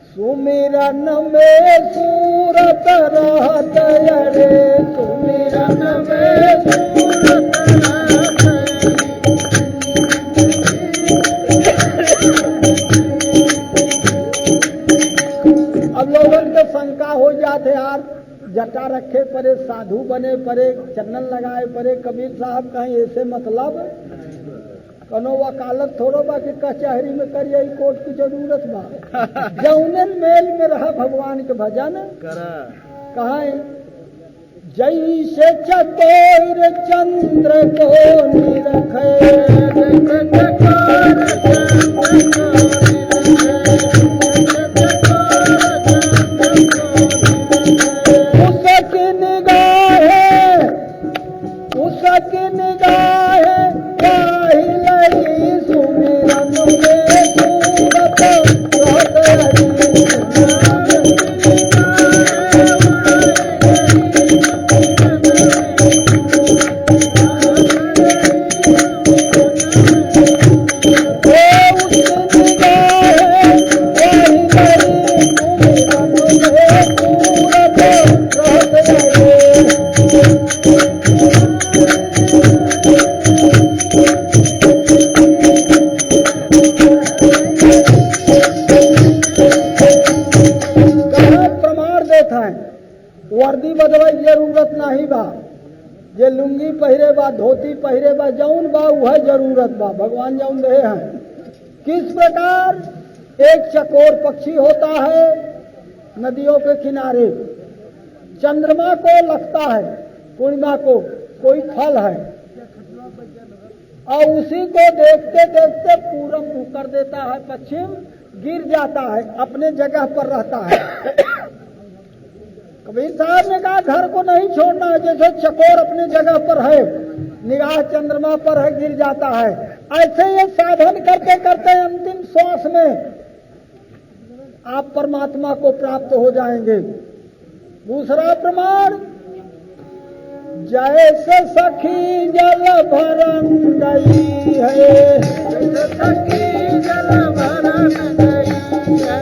Speaker 1: सुमिरन में सूरत रहत रे, सुमिरन में सूरत अब लोगन के शंका हो जाते, यार जटा रखे परे, साधु बने परे, चंदन लगाए परे, कबीर साहब कहीं ऐसे मतलब कनो वकालत थोड़ो बा कि कचहरी में करिए, कोर्ट की जरूरत बा। जौने मेल में रहा भगवान के भजन कहा, जैसे चकोर चंद्र को निरखे, उसकी निगाह काहि लगी, सुमिरन में सूरत रहत वर्दी बदले जरूरत नहीं बा। ये लुंगी पहरे बा, धोती पहरे बा, जौन बा वह जरूरत बा। भगवान जौन रहे हैं। किस प्रकार एक चकोर पक्षी होता है नदियों के किनारे, चंद्रमा को लगता है, पूर्णिमा को कोई फल है, और उसी को देखते देखते पूरब मुंह कर देता है, पश्चिम गिर जाता है, अपने जगह पर रहता है। कबीर साहब ने कहा घर को नहीं छोड़ना है। जैसे चकोर अपने जगह पर है, निगाह चंद्रमा पर है, गिर जाता है, ऐसे ये साधन करते करते अंतिम श्वास में आप परमात्मा को प्राप्त हो जाएंगे। दूसरा प्रमाण, जैसे सखी जल भरन गई है, जैसे सखी जल भरन गई है,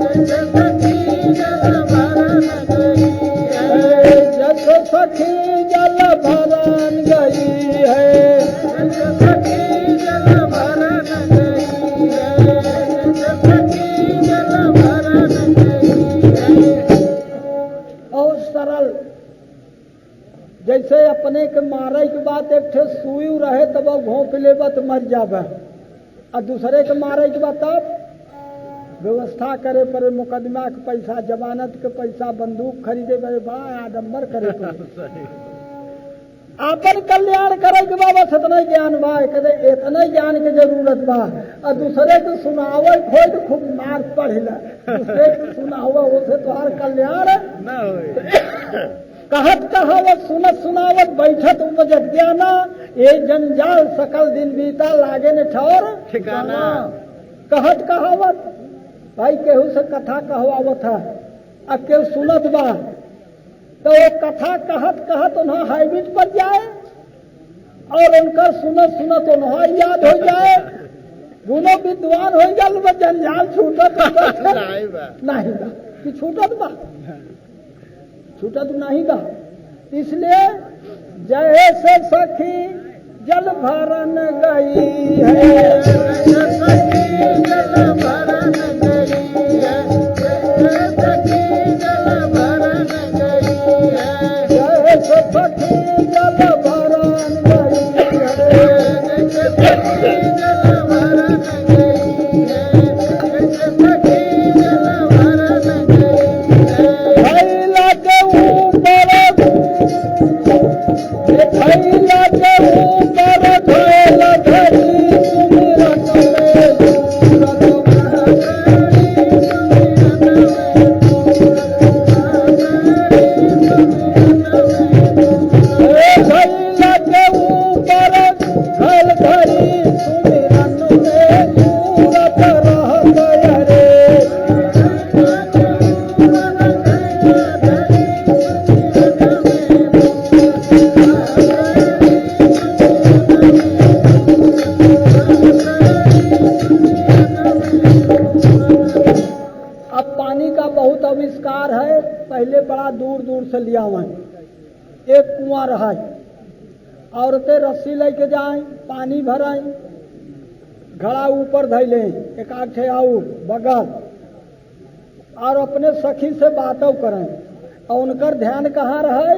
Speaker 1: जैसे सखी जल भरन गई है, जैसे सखी जल भरन गई है, जैसे सखी जल भरन गई है, जैसे सखी जल भरन गई है। और सरल, जैसे अपने के मारे के बाद एक ठे सुई रहे तब घोंप लेबा तो मर जाबा, और दूसरे के मारे के बाद तब व्यवस्था करे पर मुकदमा के पैसा, जमानत के पैसा, बंदूक खरीदे पर बड़ा आडम्बर करे पर आपन कल्याण करे के बाबा इतना ज्ञान बा, कहते इतना ज्ञान के जरूरत बा। और दूसरे को सुनावे खोज तो खूब मार पढ़ेला, दूसरे को सुनावे उसे तुम्हार कल्याण
Speaker 2: न होए।
Speaker 1: कहत कहावत सुनत सुनावत बैठत उपजत ज्ञाना, ये जंजाल सकल दिन बीता लागे न ठौर
Speaker 2: ठिकाना।
Speaker 1: कहत कहावत भाई केहू से कथा कहवावत है, अब केहू सुनत बा तो वो कथा कहत कहत उन्हें हाईबिट पर जाए और उनका सुनत सुनत उन्हें याद हो जाए, गुनो विद्वान हो गल, वो जंजाल छूटत नहीं बा कि छूटत बा, छूटत नहीं बा। इसलिए जैसे सखी जल भरन गई है, सखी जल भरन गई है, सखी जल भरन गई है, जैसे सखी जल भरन गई है, सखी जल भरन गई है, सखी जल भरन गई है। भैला के ऊपर भैला के ऊपर धैल धरी सुमिरन में आविष्कार है। पहले बड़ा दूर दूर से लिया हुआ एक कुआं रहा, औरतें रस्सी लेके जाए, पानी भराए, घड़ा ऊपर धैले, एक आठे आऊ बगल, और अपने सखी से बातों करें, और उनकर ध्यान कहाँ रहे?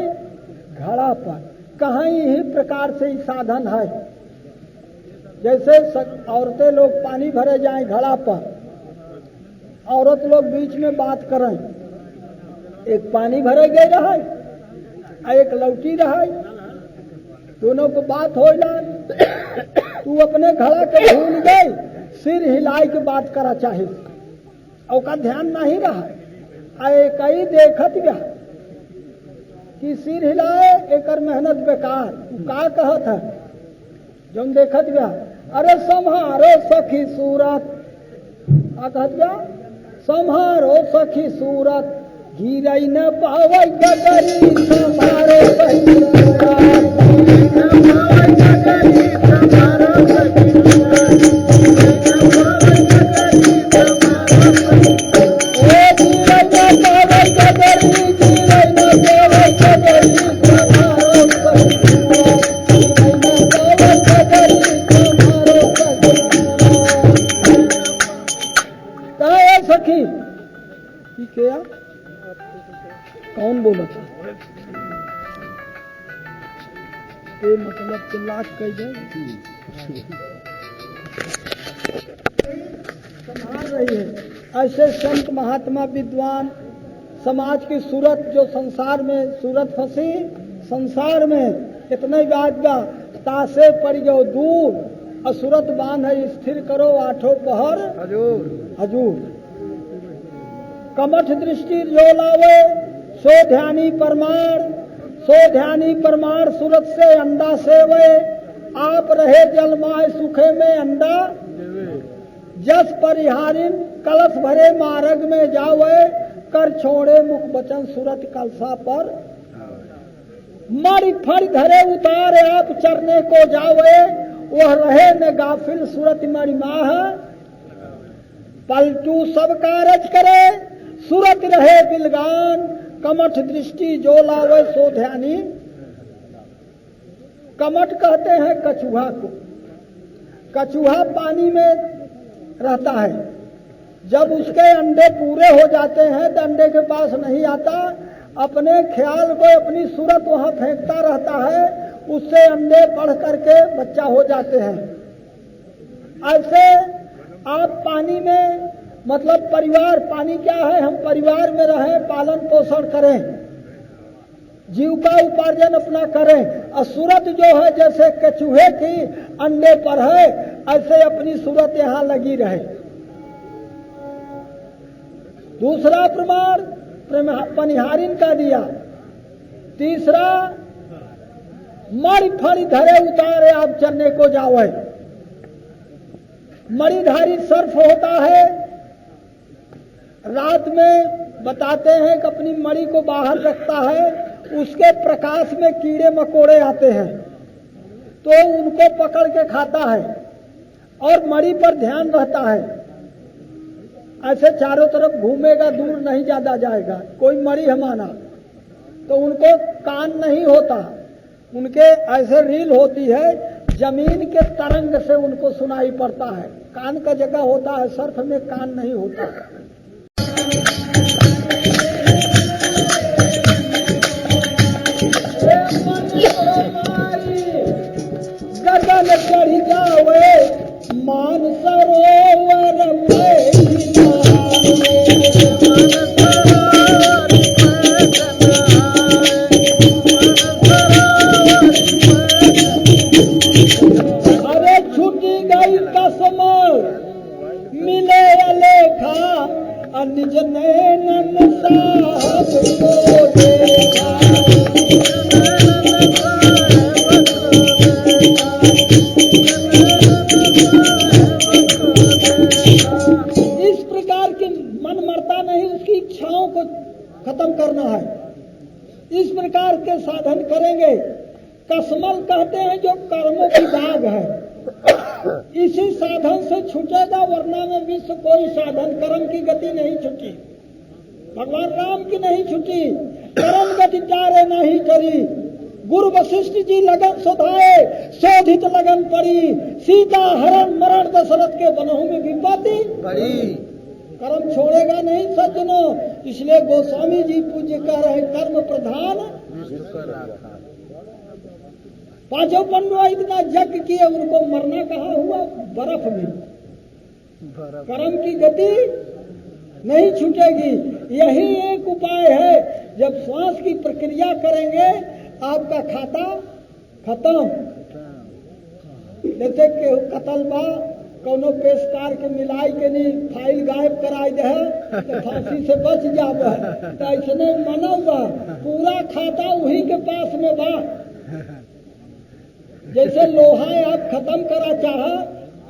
Speaker 1: घड़ा पर। कहाँ यही प्रकार से साधन है। जैसे औरतें लोग पानी भरे जाएं घड़ा पर, औरत लोग बीच में बात करें, एक पानी भरे गए रहे, एक लौटी रहे, दोनों को बात हो तू अपने घड़ा के भूल गई, सिर हिलाई के बात करा चाहे, और का ध्यान नहीं रहा, एक ही देखत गया कि सिर हिलाए, एक मेहनत बेकार। का कहत है जो देखत गया, अरे संहारो सखी सूरत, का कहत गया? संहारो सखी सूरत, गिरई न पावै गगरी, संहारो सखी सूरत, गिरई न पावै गगरी, संहारो सखी सूरत, गिरई न पावै गगरी, संहारो सखी सूरत, ओ गिरई न पावै गगरी, गिरई न पावै गगरी, संहारो सखी सूरत, गिरई न पावै गगरी, संहारो सखी सूरत। क्या है सखी? क्या कौन बोला था? ये मतलब कि लाख कह जाए संभाल रही है। ऐसे संत महात्मा विद्वान समाज की सूरत, जो संसार में सूरत फंसी, संसार में इतने बात का तासे पड़ गयो दूर, असुरत बांध है स्थिर करो, आठों पहर हजूर हजूर। कमठ दृष्टि जो लावे, सो ध्यानी परमार, सो ध्यानी परमार, सूरत से अंडा सेवे, आप रहे जल माय सुखे में अंडा, जस परिहारिन कलश भरे मार्ग में जावे, कर छोड़े मुख बचन सूरत कलसा पर, मर फर धरे उतारे आप चरने को जावे, वह रहे न गाफिल सूरत मरी माह, पलटू सब कारज करे, सूरत रहे बिलगान, कमठ दृष्टि जो लावे सो ध्यानी। कमठ कहते हैं कछुआ को। कछुआ पानी में रहता है, जब उसके अंडे पूरे हो जाते हैं तो अंडे के पास नहीं आता, अपने ख्याल को अपनी सूरत वहां फेंकता रहता है, उससे अंडे बढ़ करके बच्चा हो जाते हैं। ऐसे आप पानी में मतलब परिवार, पानी क्या है, हम परिवार में रहें, पालन पोषण करें, जीविका उपार्जन अपना करें। और सूरत जो है जैसे कछुए की अंडे पर है, ऐसे अपनी सूरत यहाँ लगी रहे। दूसरा प्रमाण पनिहारिन का दिया। तीसरा मणि फणि धरे उतारे आप चलने को जावे। मणिधारी सर्फ होता है, रात में बताते हैं कि अपनी मणि को बाहर रखता है, उसके प्रकाश में कीड़े मकोड़े आते हैं तो उनको पकड़ के खाता है और मणि पर ध्यान रहता है। ऐसे चारों तरफ घूमेगा, दूर नहीं ज्यादा जाएगा। कोई मणि हमारा तो उनको कान नहीं होता, उनके ऐसे रील होती है, जमीन के तरंग से उनको सुनाई पड़ता है। कान का जगह होता है, सर्फ में कान नहीं होता। गगन चढ़ी जावे मान सरोवर में, अरे छूटी गई कसम मिले अलेखा, निज नैनन साहब को देखा। इस प्रकार की मन मरता नहीं, उसकी इच्छाओं को खत्म करना है। इस प्रकार के साधन करेंगे। कसमल कहते हैं जो कर्मों की दाग है, इसी साधन से छूटेगा, वरना में विश्व कोई साधन कर्म की गति नहीं छूटी, भगवान राम की नहीं छूटी। कर्म गति चारे नहीं करी, गुरु वशिष्ठ जी लगन सुधाए, शोधित लगन पड़ी, सीता हरण मरण दशरथ के बनहु में विपत्ति पड़ी। कर्म छोड़ेगा नहीं सज्जनों, इसलिए गोस्वामी जी पूज्य कह रहे कर्म प्रधान। पांचों पंडवा इतना यज्ञ किए, उनको मरना कहाँ हुआ, बर्फ में। कर्म की गति नहीं छूटेगी। यही एक उपाय है, जब श्वास की प्रक्रिया करेंगे आपका खाता खत्म। जैसे के कतल बा कोनो पेशकार के मिलाई के नहीं फाइल गायब कराई दे तो फांसी से बच जाब, तो ऐसे मनव बा, पूरा खाता वही के पास में बा। जैसे लोहा आप खत्म करा चाह,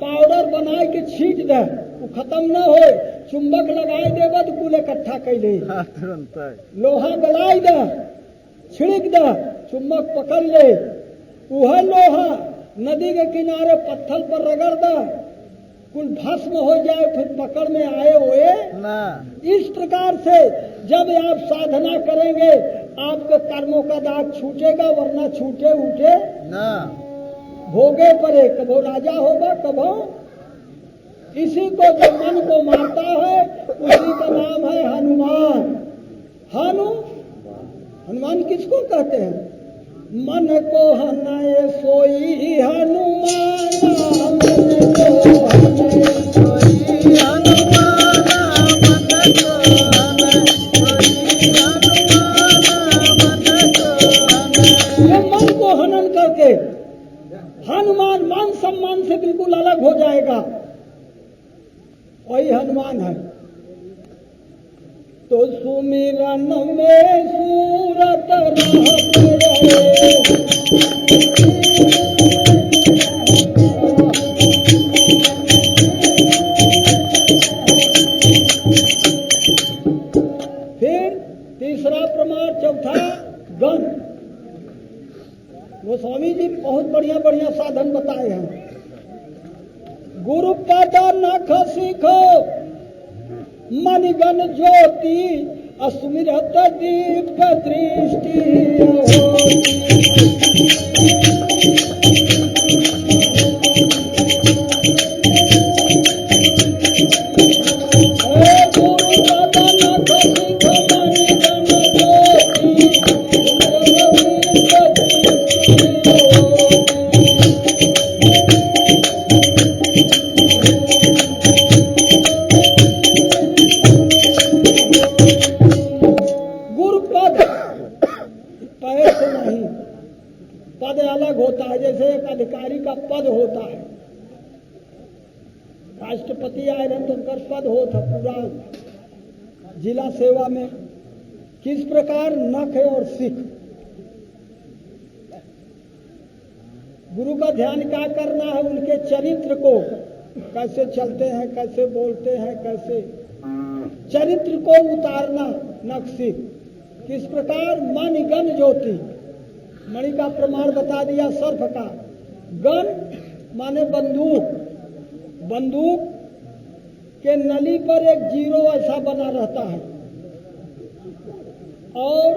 Speaker 1: पाउडर बनाए के छीट दे, वो खत्म न हो, चुंबक लगाए देगा तो कुल इकट्ठा कैले। लोहा गलाई दे, छिड़क दे, चुंबक पकड़ ले, वह लोहा नदी के किनारे पत्थर पर रगड़ दे, कुल भस्म हो जाए, फिर पकड़ में आए हुए ना। इस प्रकार से जब आप साधना करेंगे आपके कर्मों का दाग छूटेगा, वरना छूटे उठे ना, भोगे परे, कभो राजा होगा कभो। इसी को जो मन को मारता है उसी का नाम है हनुमान। हनुमान किसको कहते हैं? मन को हनाए सोई हनुमान, मन को हनाए सोई हनुमान, मन को हनाए सोई हनुमान, मन को हनाए। ये मन को हनन करके हनुमान मान सम्मान से बिल्कुल अलग हो जाएगा, वही हनुमान है। तो सुमिरन में सूरत फिर तीसरा प्रमाण, चौथा गण। गोस्वामी जी बहुत बढ़िया बढ़िया साधन बताए हैं। गुरु पद नख सीखो मणिगण ज्योति, अस्मिरत दीप दृष्टि 10 पद हो था पूरा जिला सेवा में। किस प्रकार नख और सिख। गुरु का ध्यान क्या करना है, उनके चरित्र को, कैसे चलते हैं, कैसे बोलते हैं, कैसे चरित्र को उतारना नख सिख। किस प्रकार मन गण ज्योति, मणि का प्रमाण बता दिया सर्फ का। गन माने बंदूक, बंदूक के नली पर एक जीरो ऐसा बना रहता है, और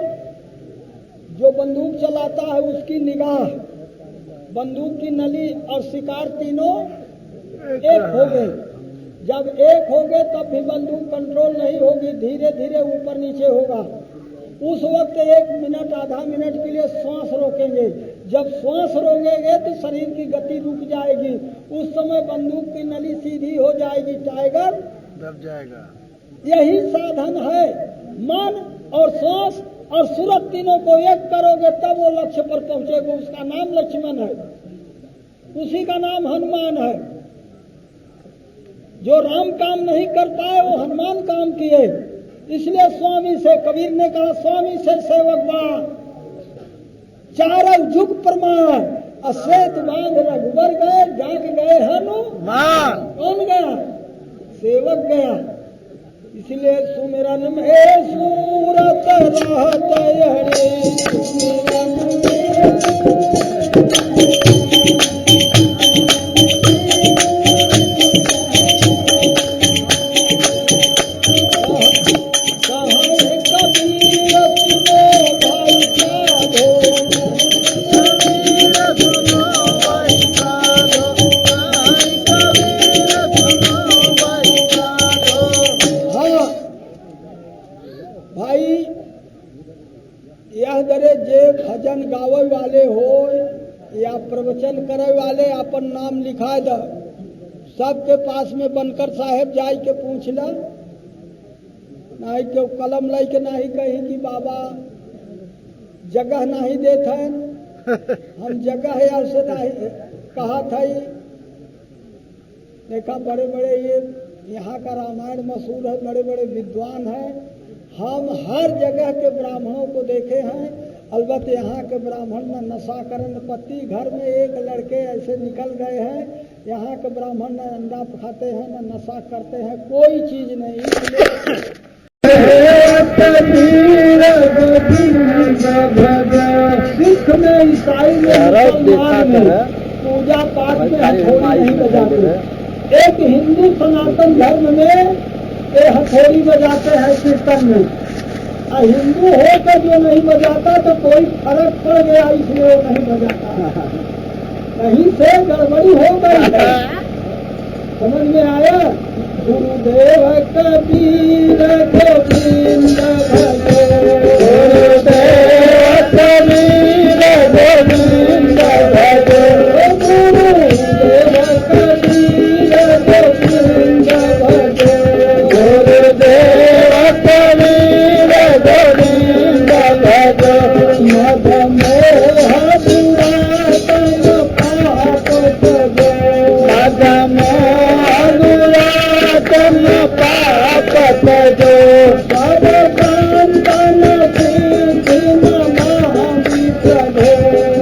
Speaker 1: जो बंदूक चलाता है उसकी निगाह, बंदूक की नली और शिकार तीनों एक हो गए। जब एक हो गए तब भी बंदूक कंट्रोल नहीं होगी, धीरे धीरे ऊपर नीचे होगा। उस वक्त 1 मिनट आधा मिनट के लिए श्वास रोकेंगे। जब श्वास रोकेंगे तो शरीर की गति रुक जाएगी, उस समय बंदूक की नली सीधी हो जाएगी, टाइगर
Speaker 2: दब जाएगा।
Speaker 1: यही साधन है। मन और श्वास और सूरत तीनों को एक करोगे तब वो लक्ष्य पर पहुंचेगा। उसका नाम लक्ष्मण है, उसी का नाम हनुमान है। जो राम काम नहीं कर पाए वो हनुमान काम किए। इसलिए स्वामी से, कबीर ने कहा स्वामी से सेवक बा, चारों जुग प्रमाण, अश्वेत बांध रघुबर गए, जाग गए हनुमान। कौन गया? सेवक गया। इसलिए सुमिरन में सूरत रहत हरे, सुमिरन भजन गावे वाले हो या प्रवचन करे वाले, अपन नाम लिखा द। सबके पास में बनकर साहेब जाई के पूछ ला, नहीं के कलम लाई के नहीं कही कि बाबा जगह नहीं देते हम जगह है ऐसे नहीं कहा था। देखा बड़े बड़े ये यहाँ का रामायण मशहूर है, बड़े बड़े विद्वान हैं। हम हर जगह के ब्राह्मणों को देखे हैं, अलबत्त यहाँ के ब्राह्मण न नशा करन पति, घर में एक लड़के ऐसे निकल गए हैं, यहाँ के ब्राह्मण न अंडा खाते हैं न नशा करते हैं, कोई चीज नहीं। सिख में, ईसाई में, मुसलमान में पूजा पाठ में हथौड़ी नहीं बजाते। एक हिंदू सनातन धर्म में ये हथौड़ी बजाते हैं कीर्तन में। हिंदू होकर जो नहीं बजाता तो कोई फर्क पड़ गया, इसलिए वो नहीं बजाता। कहीं से गड़बड़ी हो गई है, समझ में आया? गुरुदेव कबीर गोविंद भजे, गुरुदेव कबीर गोविंद भजे, गुरुदेव कबीर गोविंद भजे, गुरुदेव कबीर गोविंद भजे, मद मोह दुरातन पाप तजे, मद मोह दुरातन पाप तजे, सब बंधन सिद्धि नमामि प्रभे,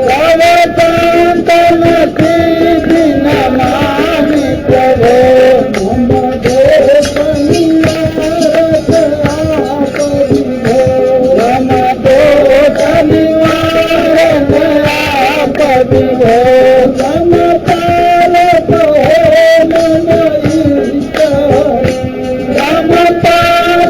Speaker 1: सब बंधन सिद्धि नमामि प्रभे, मम दोष निवारक आप विभो, मम दोष निवारक आप विभो, मम पालक हो मन ईश्वर, मम पालक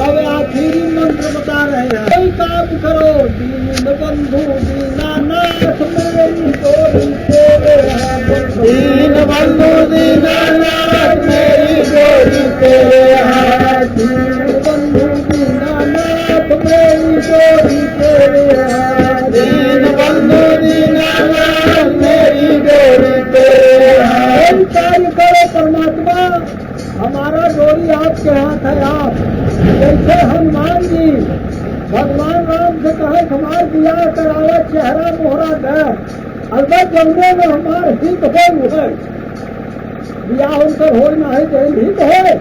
Speaker 1: अब आखिरी मंत्र बता रहे हैं। कोई काम करो दीन बंधु दीनानाथ मेरी गोरी तेरे हाथ। दीन बंधु दीनानाथ मेरी गोरी तेरे हाथ। दीन बंधु दीनानाथ मेरी गोरी तेरे हाथ। दीन बंधु दीनानाथ मेरी गोरी तेरे हाथ। कार्य करो परमात्मा, हमारा डोरी आपके हाथ है। आप जैसे हनुमान जी भगवान राम से कहे हमार दिया करावा चेहरा मोहरा दे, अलबत् जमने में हमारे हित हो है दिया उनकर हो नहीं दे हित है।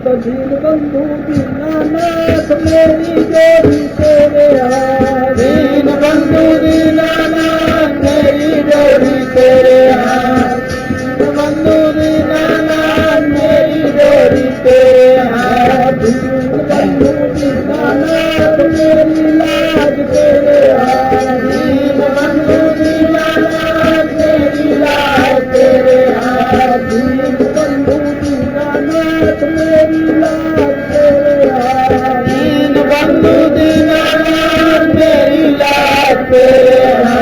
Speaker 1: तो दीन बंधु दीनानाथ मेरी गोरी तेरे हाथ। दीन बंधु दीनानाथ मेरी गोरी तेरे हाथ। दीन बंधु दीनानाथ मेरी गोरी तेरे हाथ। दीन बंधु दीनानाथ मेरी लाज तेरे हाथ। दीन बंधु दीनानाथ मेरी लाज तेरे हाथ। दीन बंधु दीनानाथ मेरी लाज तेरे हाथ। दीन बंधु दीनानाथ मेरी लाज तेरे हाथ।